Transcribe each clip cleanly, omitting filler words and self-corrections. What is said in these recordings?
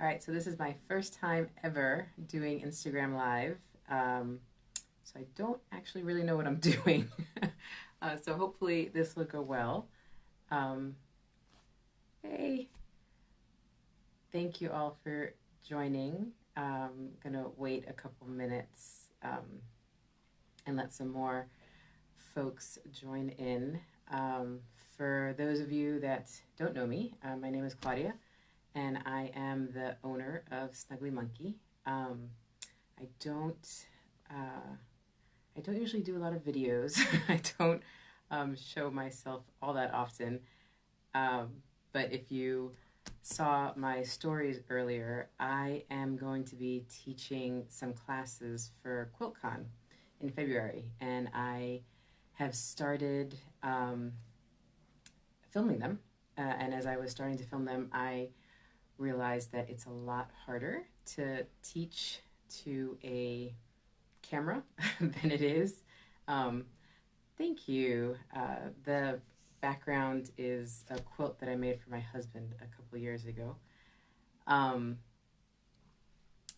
All right, so this is my first time ever doing Instagram Live. So I don't actually really know what I'm doing. So hopefully this will go well. Um, hey, thank you all for joining. Gonna wait a couple minutes and let some more folks join in. Um, for those of you that don't know me, my name is Claudia, and I am the owner of Snuggly Monkey. Um, I don't uh, I don't usually do a lot of videos. I don't show myself all that often. Um, but if you saw my stories earlier, I am going to be teaching some classes for QuiltCon in February, and I have started filming them. And as I was starting to film them, I realized that it's a lot harder to teach to a camera than it is. Um, Thank you. The background is a quilt that I made for my husband a couple years ago. Um,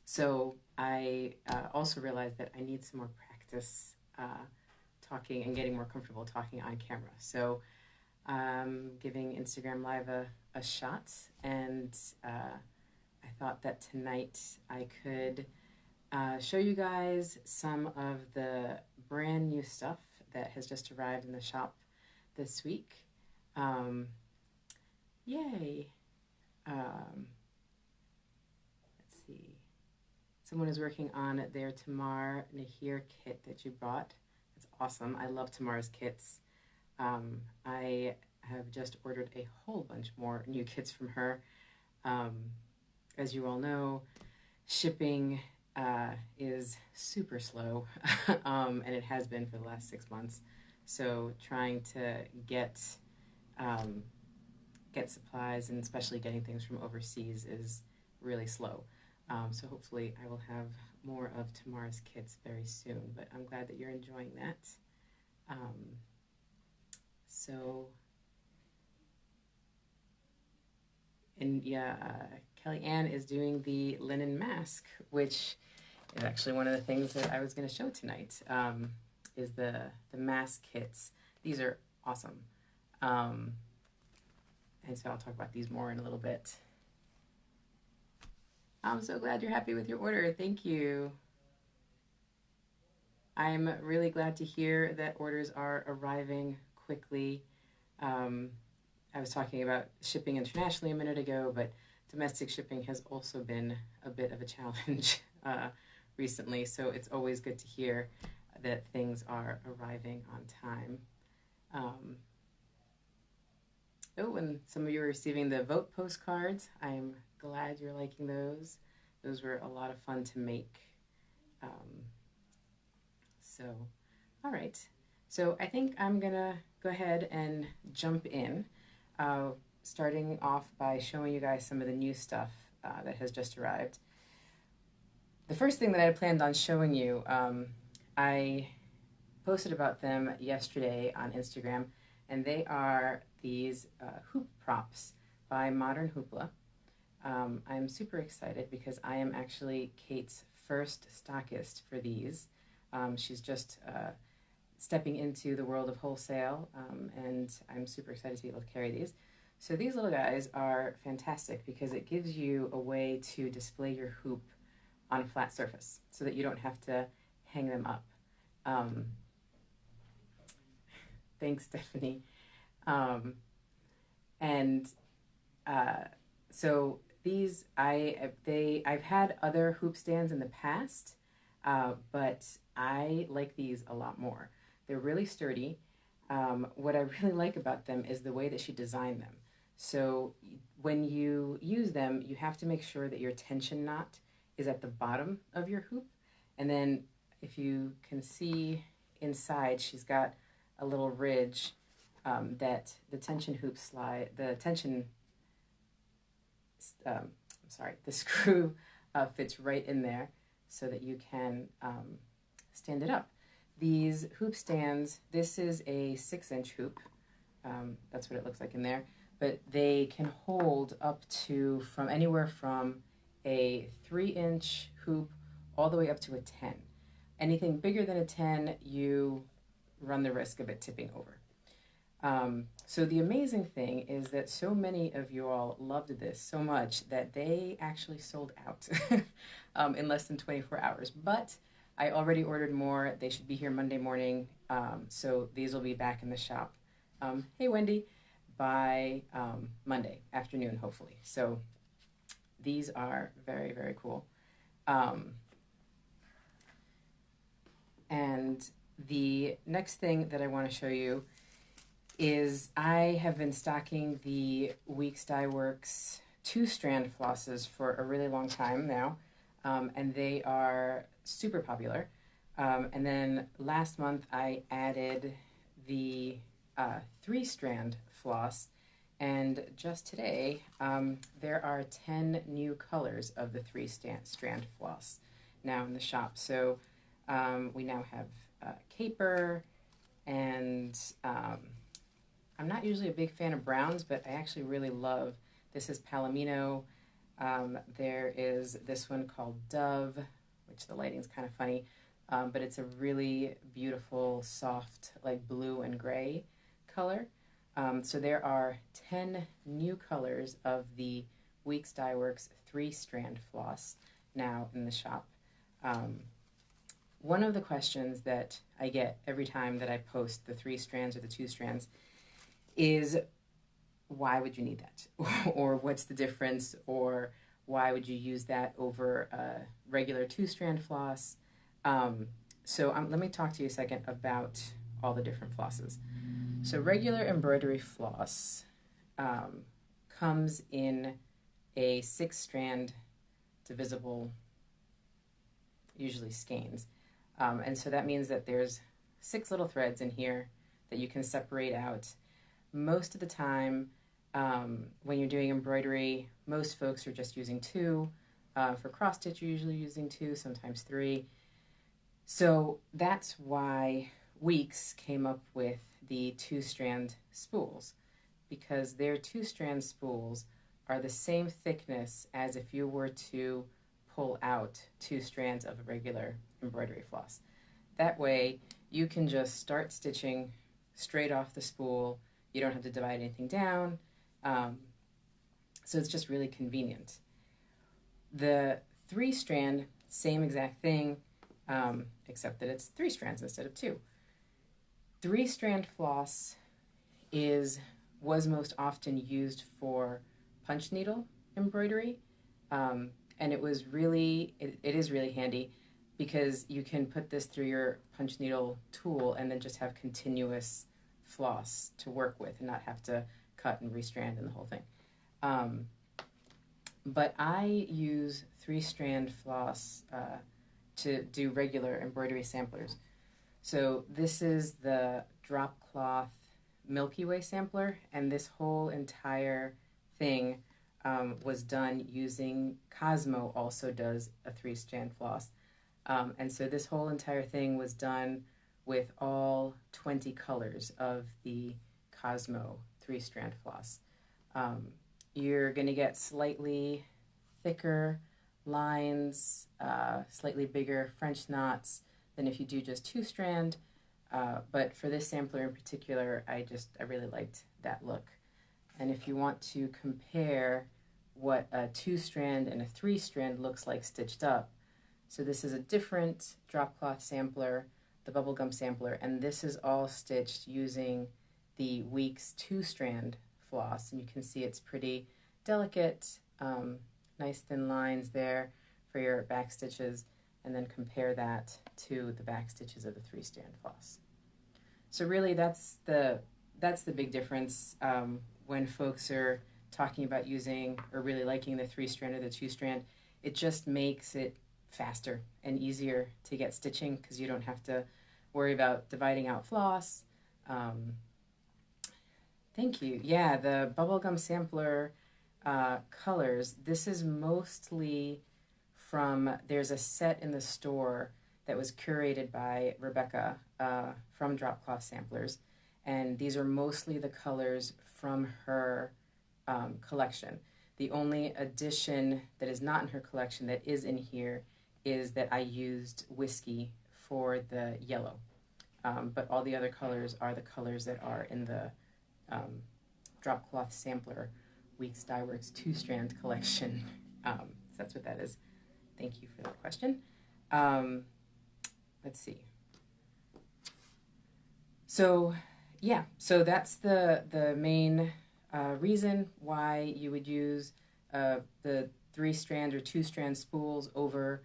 so I also realized that I need some more practice talking and getting more comfortable talking on camera. So giving Instagram Live a shot, and I thought that tonight I could show you guys some of the brand new stuff that has just arrived in the shop this week. Yay! Let's see. Someone is working on their Tamar Nahir kit that you brought. That's awesome. I love Tamar's kits. I have just ordered a whole bunch more new kits from her. As you all know, shipping is super slow, and it has been for the last 6 months. So trying to um, get supplies, and especially getting things from overseas, is really slow. So hopefully I will have more of Tamar's kits very soon. But I'm glad that you're enjoying that. So, and yeah, Kelly Ann is doing the linen mask, which is actually one of the things that I was going to show tonight. Is the mask kits. These are awesome, and so I'll talk about these more in a little bit. I'm so glad you're happy with your order. Thank you. I'm really glad to hear that orders are arriving quickly. I was talking about shipping internationally a minute ago, but domestic shipping has also been a bit of a challenge recently, so it's always good to hear that things are arriving on time. Oh, and some of you are receiving the vote postcards. I'm glad you're liking those. Those were a lot of fun to make. So, all right. So I think I'm gonna go ahead and jump in, starting off by showing you guys some of the new stuff that has just arrived. The first thing that I had planned on showing you, I posted about them yesterday on Instagram, and they are these hoop props by Modern Hoopla. I'm super excited because I am actually Kate's first stockist for these. She's just stepping into the world of wholesale, and I'm super excited to be able to carry these. So these little guys are fantastic because it gives you a way to display your hoop on a flat surface so that you don't have to hang them up. Thanks, Stephanie. And so these, I've had other hoop stands in the past, but I like these a lot more. They're really sturdy. What I really like about them is the way that she designed them. So when you use them, you have to make sure that your tension knot is at the bottom of your hoop. And then if you can see inside, she's got a little ridge that the tension hoop slide, the screw fits right in there so that you can stand it up. These hoop stands, this is a 6-inch hoop. That's what it looks like in there. But they can hold up to from anywhere from a 3-inch hoop all the way up to a 10. Anything bigger than a 10, you run the risk of it tipping over. So the amazing thing is that so many of you all loved this so much that they actually sold out in less than 24 hours. But I already ordered more. They should be here Monday morning. So these will be back in the shop. Hey, Wendy, by Monday afternoon, hopefully. So these are very, very cool. And the next thing that I want to show you is I have been stocking the Weeks Dye Works 2-strand flosses for a really long time now, and they are super popular. And then last month I added the 3-strand floss, and just today there are 10 new colors of the 3-strand floss now in the shop. So we now have caper, and I'm not usually a big fan of browns, but I actually really love, this is Palomino. There is this one called Dove, which the lighting's kind of funny, but it's a really beautiful, soft, like blue and gray color. So there are 10 new colors of the Weeks Dye Works 3-strand floss now in the shop. One of the questions that I get every time that I post the 3 strands or the 2 strands is, why would you need that? Or what's the difference? Or why would you use that over a regular 2-strand floss? So let me talk to you a second about all the different flosses. So regular embroidery floss comes in a 6-strand divisible, usually skeins. And so that means that there's 6 little threads in here that you can separate out. Most of the time, when you're doing embroidery, most folks are just using 2. For cross stitch, you're usually using 2, sometimes 3. So that's why Weeks came up with the 2-strand spools, because their 2-strand spools are the same thickness as if you were to pull out 2 strands of a regular embroidery floss. That way, you can just start stitching straight off the spool. You don't have to divide anything down. So it's just really convenient. The 3-strand, same exact thing, except that it's 3 strands instead of 2. 3-strand floss was most often used for punch needle embroidery, and it is really handy because you can put this through your punch needle tool and then just have continuous floss to work with and not have to cut and restrand and the whole thing. But I use 3-strand floss to do regular embroidery samplers. So this is the drop cloth Milky Way sampler, and this whole entire thing was done using, Cosmo also does a 3-strand floss. And so this whole entire thing was done with all 20 colors of the Cosmo 3-strand floss. You're going to get slightly thicker lines, slightly bigger French knots than if you do just 2-strand. But for this sampler in particular, I really liked that look. And if you want to compare what a 2-strand and a 3-strand looks like stitched up, so this is a different drop cloth sampler, the bubblegum sampler, and this is all stitched using the Weeks 2-strand floss. And you can see it's pretty delicate, nice thin lines there for your back stitches, and then compare that to the back stitches of the 3-strand floss. So really that's the big difference when folks are talking about using or really liking the 3-strand or the 2-strand. It just makes it faster and easier to get stitching because you don't have to worry about dividing out floss. Thank you. Yeah, the bubblegum sampler colors, this is mostly from, there's a set in the store that was curated by Rebecca from Drop Cloth Samplers, and these are mostly the colors from her collection. The only addition that is not in her collection that is in here is that I used whiskey for the yellow. But all the other colors are the colors that are in the Drop Cloth Sampler Weeks Dye Works 2-strand collection. So that's what that is. Thank you for that question. Let's see. So yeah, so that's the main reason why you would use the 3-strand or 2-strand spools over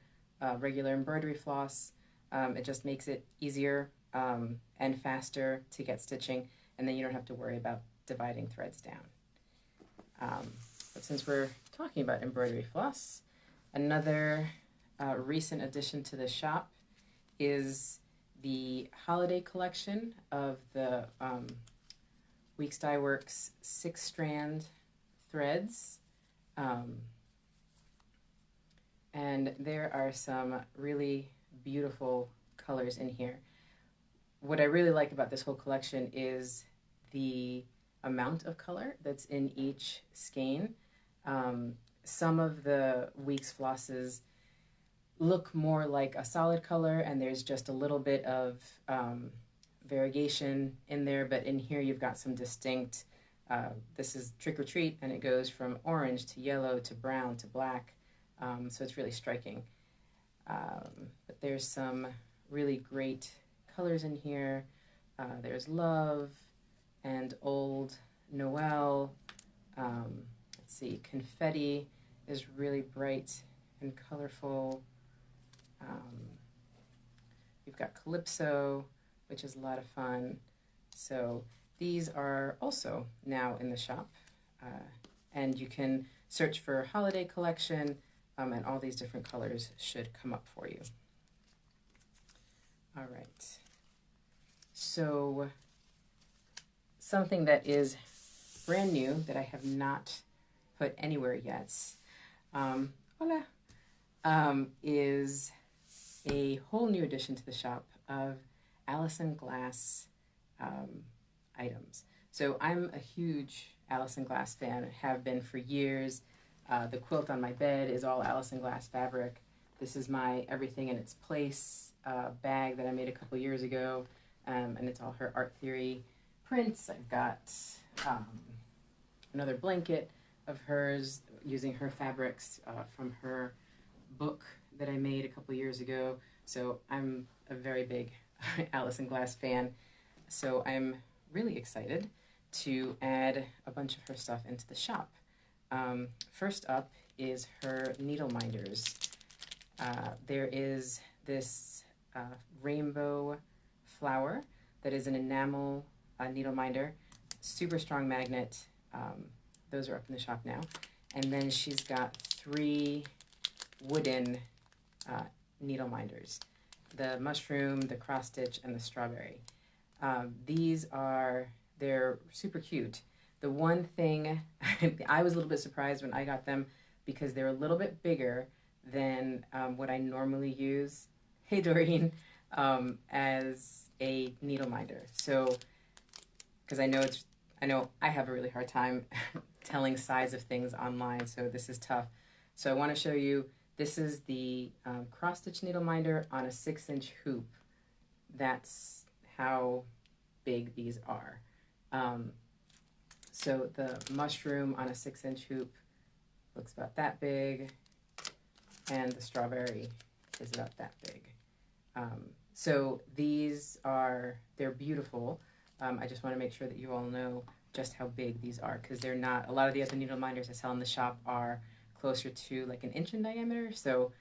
regular embroidery floss. It just makes it easier and faster to get stitching, and then you don't have to worry about dividing threads down. But since we're talking about embroidery floss, another recent addition to the shop is the holiday collection of the Weeks Dye Works 6-strand threads. And there are some really beautiful colors in here. What I really like about this whole collection is the amount of color that's in each skein. Some of the Weeks flosses look more like a solid color, and there's just a little bit of variegation in there, but in here you've got some distinct, this is Trick or Treat, and it goes from orange to yellow to brown to black, so it's really striking. But there's some really great colors in here. There's Love and Old Noel. Let's see, Confetti is really bright and colorful. We've got Calypso, which is a lot of fun. So these are also now in the shop, and you can search for holiday collection, and all these different colors should come up for you. All right, so something that is brand new that I have not put anywhere yet is a whole new addition to the shop of Alison Glass items. So I'm a huge Alison Glass fan, have been for years. The quilt on my bed is all Alison Glass fabric. This is my Everything in Its Place bag that I made a couple years ago, and it's all her art theory prints. I've got another blanket of hers using her fabrics from her book that I made a couple years ago. So I'm a very big Alison Glass fan. So I'm really excited to add a bunch of her stuff into the shop. First up is her needle minders. There is this rainbow flower that is an enamel needle minder, super strong magnet. Those are up in the shop now. And then she's got 3 wooden needle minders, the mushroom, the cross stitch, and the strawberry. They're super cute. The one thing, I was a little bit surprised when I got them because they're a little bit bigger than what I normally use, hey Doreen, as a needle minder. So, because I know I have a really hard time telling size of things online, so this is tough. So I want to show you, this is the cross-stitch needle minder on a 6-inch hoop. That's how big these are. So the mushroom on a 6-inch hoop looks about that big, and the strawberry is about that big. So they're beautiful. I just want to make sure that you all know just how big these are, because they're not, a lot of the other needle minders I sell in the shop are closer to like an inch in diameter, so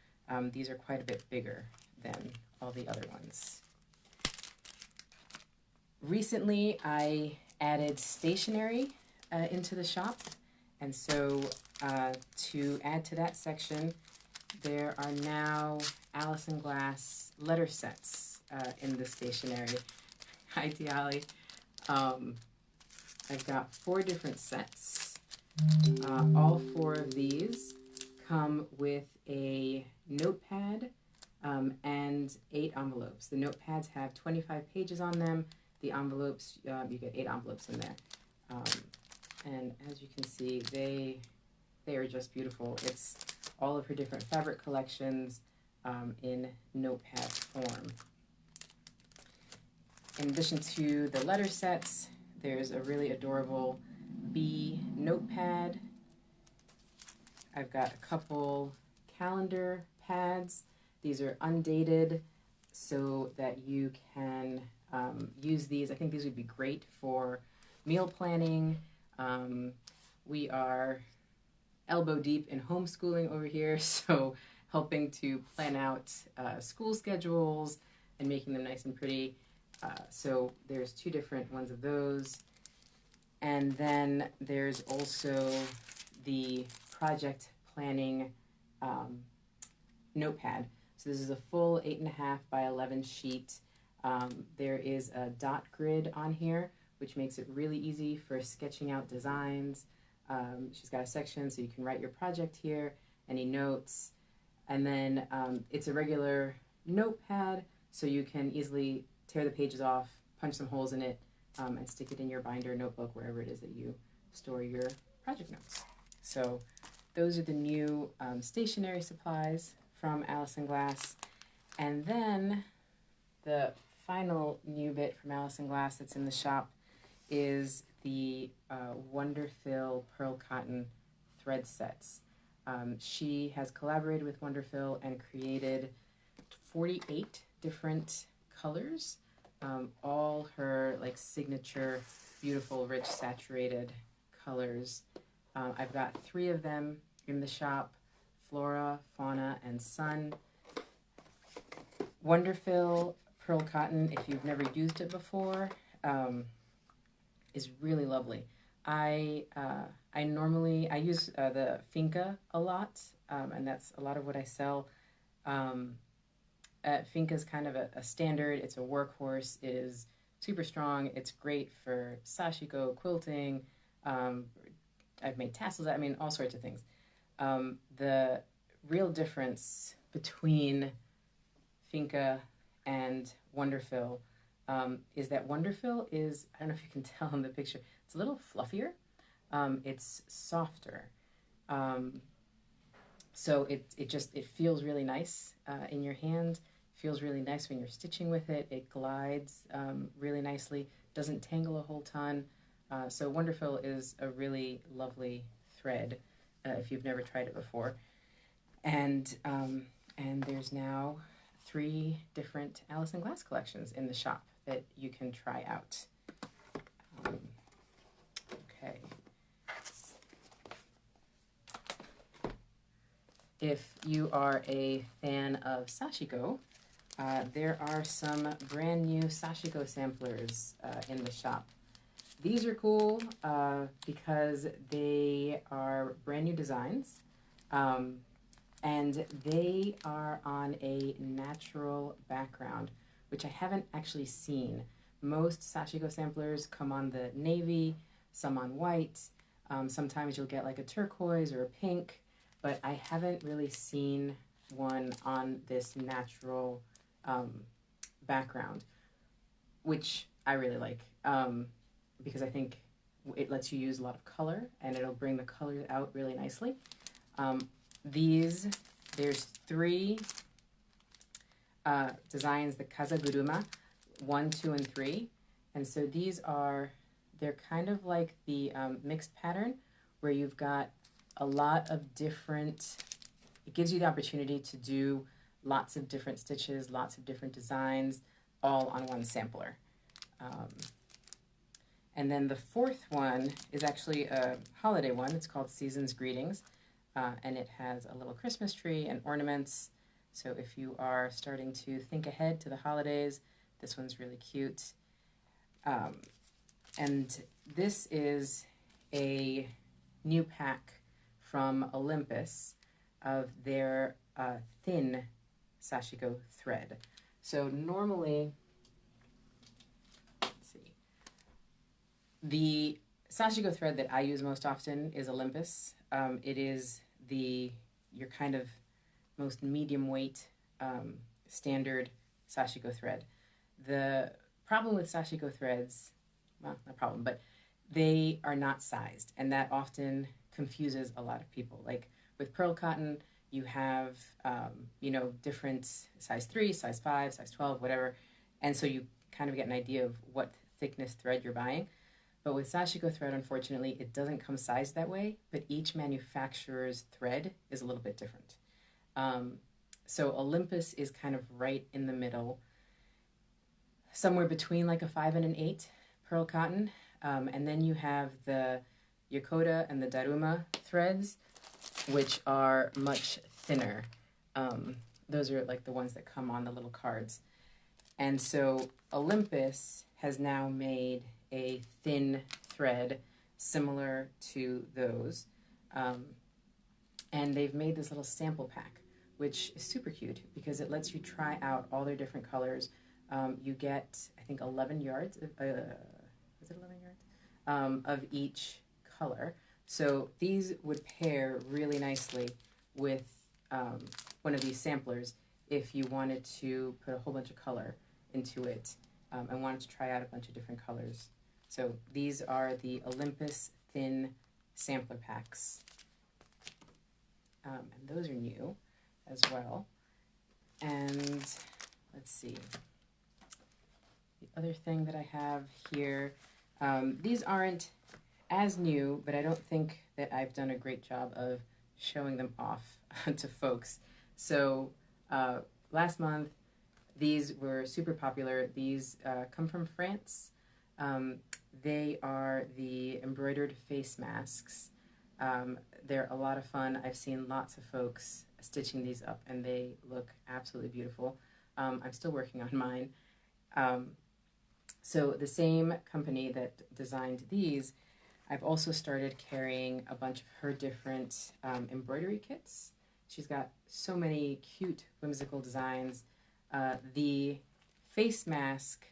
these are quite a bit bigger than all the other ones. Recently, I added stationery into the shop, and so to add to that section, there are now Alison Glass letter sets in the stationery. Hi, Tiali. I've got 4 different sets. All 4 of these come with a notepad and 8 envelopes. The notepads have 25 pages on them. The envelopes, you get 8 envelopes in there. And as you can see, they They are just beautiful. It's all of her different fabric collections in notepad form. In addition to the letter sets, there's a really adorable bee notepad. I've got a couple calendar pads. These are undated so that you can use these. I think these would be great for meal planning. We are elbow deep in homeschooling over here, so helping to plan out school schedules and making them nice and pretty. So there's two different ones of those. And then there's also the project planning notepad. So this is a full 8.5 by 11 sheet. There is a dot grid on here, which makes it really easy for sketching out designs. She's got a section so you can write your project here, any notes. And then it's a regular notepad, so you can easily tear the pages off, punch some holes in it, and stick it in your binder, notebook, wherever it is that you store your project notes. So those are the new stationery supplies from Alison Glass. And then the final new bit from Alison Glass that's in the shop is the Wonderfill Pearl Cotton thread sets. She has collaborated with Wonderfill and created 48 different colors, all her like signature, beautiful, rich, saturated colors. I've got 3 of them in the shop: Flora, Fauna, and Sun. Wonderfill Pearl Cotton, if you've never used it before, is really lovely. I use the Finca a lot, and that's a lot of what I sell. Finca is kind of a standard. It's a workhorse. It is super strong. It's great for sashiko, quilting. I've made tassels. I mean, all sorts of things. The real difference between Finca and Wonderfill is that Wonderfill is, I don't know if you can tell in the picture, it's a little fluffier. It's softer. So it feels really nice in your hand. Feels really nice when you're stitching with it. It glides really nicely. Doesn't tangle a whole ton. So Wonderfill is a really lovely thread if you've never tried it before. And there's now 3 different Alison Glass collections in the shop that you can try out. Okay. If you are a fan of sashiko, there are some brand new sashiko samplers in the shop. These are cool because they are brand new designs, and they are on a natural background, which I haven't actually seen. Most sashiko samplers come on the navy, some on white. Sometimes you'll get like a turquoise or a pink, but I haven't really seen one on this natural background, which I really like because I think it lets you use a lot of color and it'll bring the colors out really nicely. There's 3 designs, the Kazaguruma, 1, 2, and 3. And so they're kind of like the mixed pattern where you've got a lot of different, it gives you the opportunity to do lots of different stitches, lots of different designs, all on one sampler. And then the 4th one is actually a holiday one. It's called Season's Greetings, and it has a little Christmas tree and ornaments. So if you are starting to think ahead to the holidays, this one's really cute. And this is a new pack from Olympus of their thin sashiko thread. So normally, let's see, the sashiko thread that I use most often is Olympus. It is your kind of most medium weight standard sashiko thread. The problem with sashiko threads, well, not problem, but they are not sized, and that often confuses a lot of people. Like with pearl cotton, you have, different size 3, size 5, size 12, whatever. And so you kind of get an idea of what thickness thread you're buying. But with Sashiko thread, unfortunately, it doesn't come sized that way, but each manufacturer's thread is a little bit different. So Olympus is kind of right in the middle, somewhere between like a 5 and an 8 pearl cotton. And then you have the Yokota and the Daruma threads, which are much thinner. Those are like the ones that come on the little cards. And so Olympus has now made a thin thread similar to those. And they've made this little sample pack, which is super cute because it lets you try out all their different colors. You get, I think, 11 yards. Is it 11 yards? Of each color. So these would pair really nicely with one of these samplers if you wanted to put a whole bunch of color into it and wanted to try out a bunch of different colors. So these are the Olympus Thin Sampler Packs. And those are new as well. And let's see. The other thing that I have here, these aren't as new, but I don't think that I've done a great job of showing them off to folks. So last month, these were super popular. These come from France. They are the embroidered face masks. They're a lot of fun. I've seen lots of folks stitching these up, and they look absolutely beautiful. I'm still working on mine. So the same company that designed these, I've also started carrying a bunch of her different embroidery kits. She's got so many cute, whimsical designs. The face mask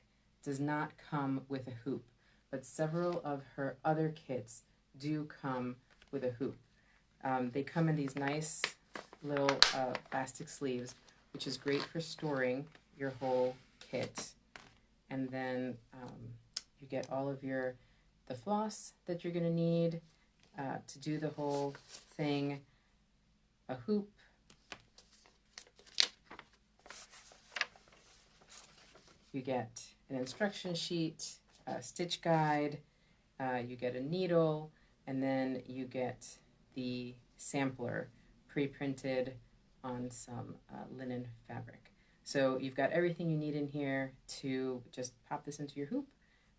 does not come with a hoop, but several of her other kits do come with a hoop. They come in these nice little plastic sleeves, which is great for storing your whole kit. And then you get all of the floss that you're going to need to do the whole thing, a hoop, you get an instruction sheet, a stitch guide, you get a needle, and then you get the sampler pre-printed on some linen fabric. So you've got everything you need in here to just pop this into your hoop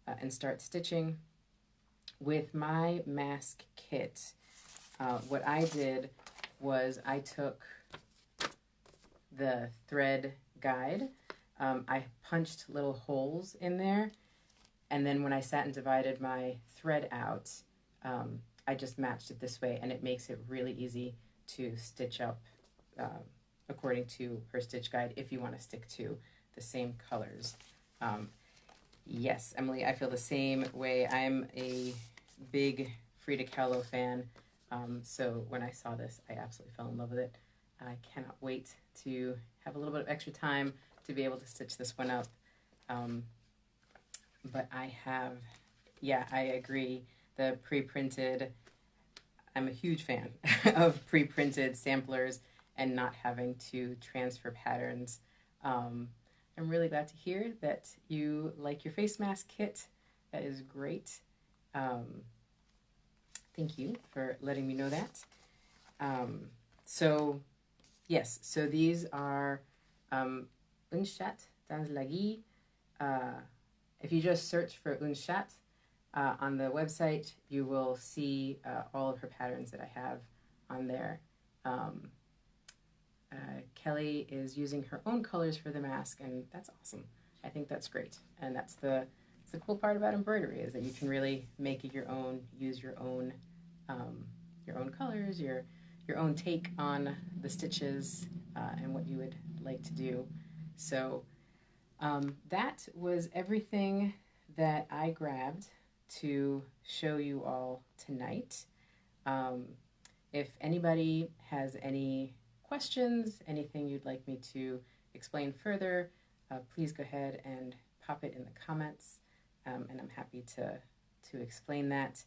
and start stitching. With my mask kit, what I did was I took the thread guide, I punched little holes in there, and then when I sat and divided my thread out, I just matched it this way, and it makes it really easy to stitch up according to her stitch guide if you want to stick to the same colors. Yes, Emily, I feel the same way. I'm a big Frida Kahlo fan, so when I saw this, I absolutely fell in love with it. I cannot wait to have a little bit of extra time to be able to stitch this one up. But I agree. The pre-printed, I'm a huge fan of pre-printed samplers and not having to transfer patterns. I'm really glad to hear that you like your face mask kit. That is great. Thank you for letting me know that. So these are une chatte dans la vie. If you just search for une chatte on the website, you will see all of her patterns that I have on there. Kelly is using her own colors for the mask, and that's awesome. I think that's great, and that's the cool part about embroidery is that you can really make it your own, use your own colors, your own take on the stitches and what you would like to do. So that was everything that I grabbed to show you all tonight. If anybody has any questions, anything you'd like me to explain further, please go ahead and pop it in the comments, and I'm happy to explain that.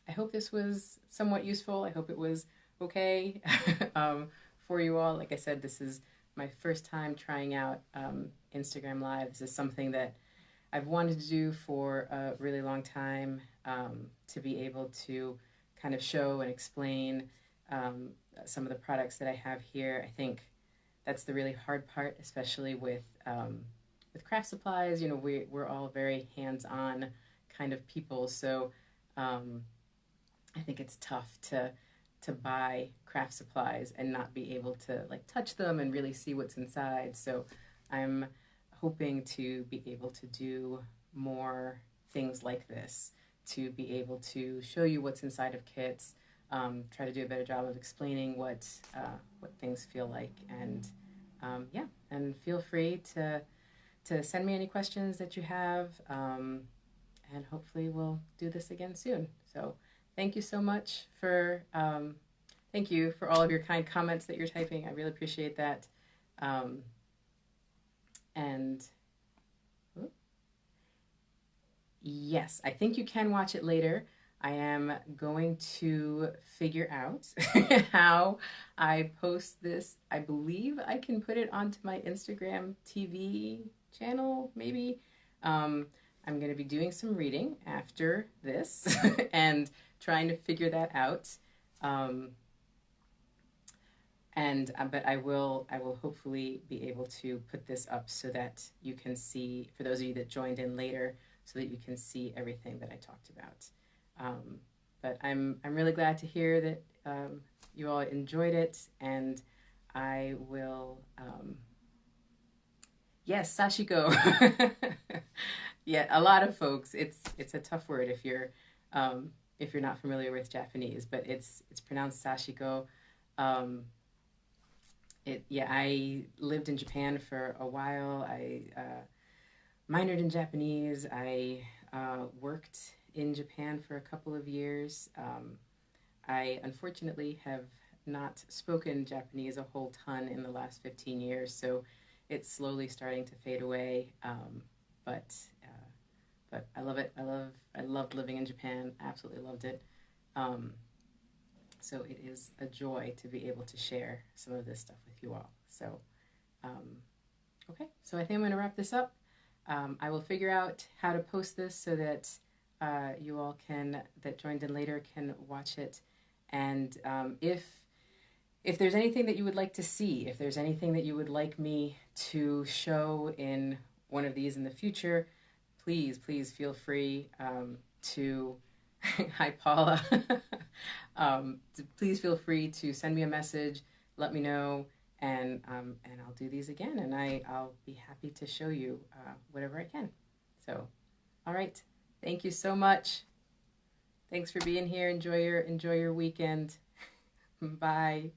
I hope this was somewhat useful. I hope it was okay for you all. Like I said, this is my first time trying out Instagram Live. This is something that I've wanted to do for a really long time, to be able to kind of show and explain some of the products that I have here. I think that's the really hard part, especially with craft supplies. You know, we're all very hands-on kind of people, so I think it's tough to buy craft supplies and not be able to like touch them and really see what's inside. So I'm hoping to be able to do more things like this, to be able to show you what's inside of kits, try to do a better job of explaining what things feel like, and yeah, and feel free to send me any questions that you have, and hopefully we'll do this again soon. So thank you so much for thank you for all of your kind comments that you're typing. I really appreciate that. And yes, I think you can watch it later. I am going to figure out how I post this. I believe I can put it onto my Instagram TV channel, maybe. I'm going to be doing some reading after this and trying to figure that out. But I will hopefully be able to put this up so that you can see, for those of you that joined in later, so that you can see everything that I talked about. But I'm really glad to hear that you all enjoyed it, and I will. Yes, sashiko. Yeah, a lot of folks. It's a tough word if you're not familiar with Japanese, but it's pronounced sashiko. I lived in Japan for a while. I minored in Japanese. I worked in Japan for a couple of years. I unfortunately have not spoken Japanese a whole ton in the last 15 years, so it's slowly starting to fade away. But I love it. I loved living in Japan. Absolutely loved it. So it is a joy to be able to share some of this stuff with you all. So, okay. So I think I'm going to wrap this up. I will figure out how to post this so that you all that joined in later can watch it. And if there's anything that you would like to see, if there's anything that you would like me to show in one of these in the future, please feel free to, hi Paula, please feel free to send me a message, let me know, and I'll do these again, and I'll be happy to show you whatever I can. So, all right, thank you so much. Thanks for being here. Enjoy your weekend. Bye.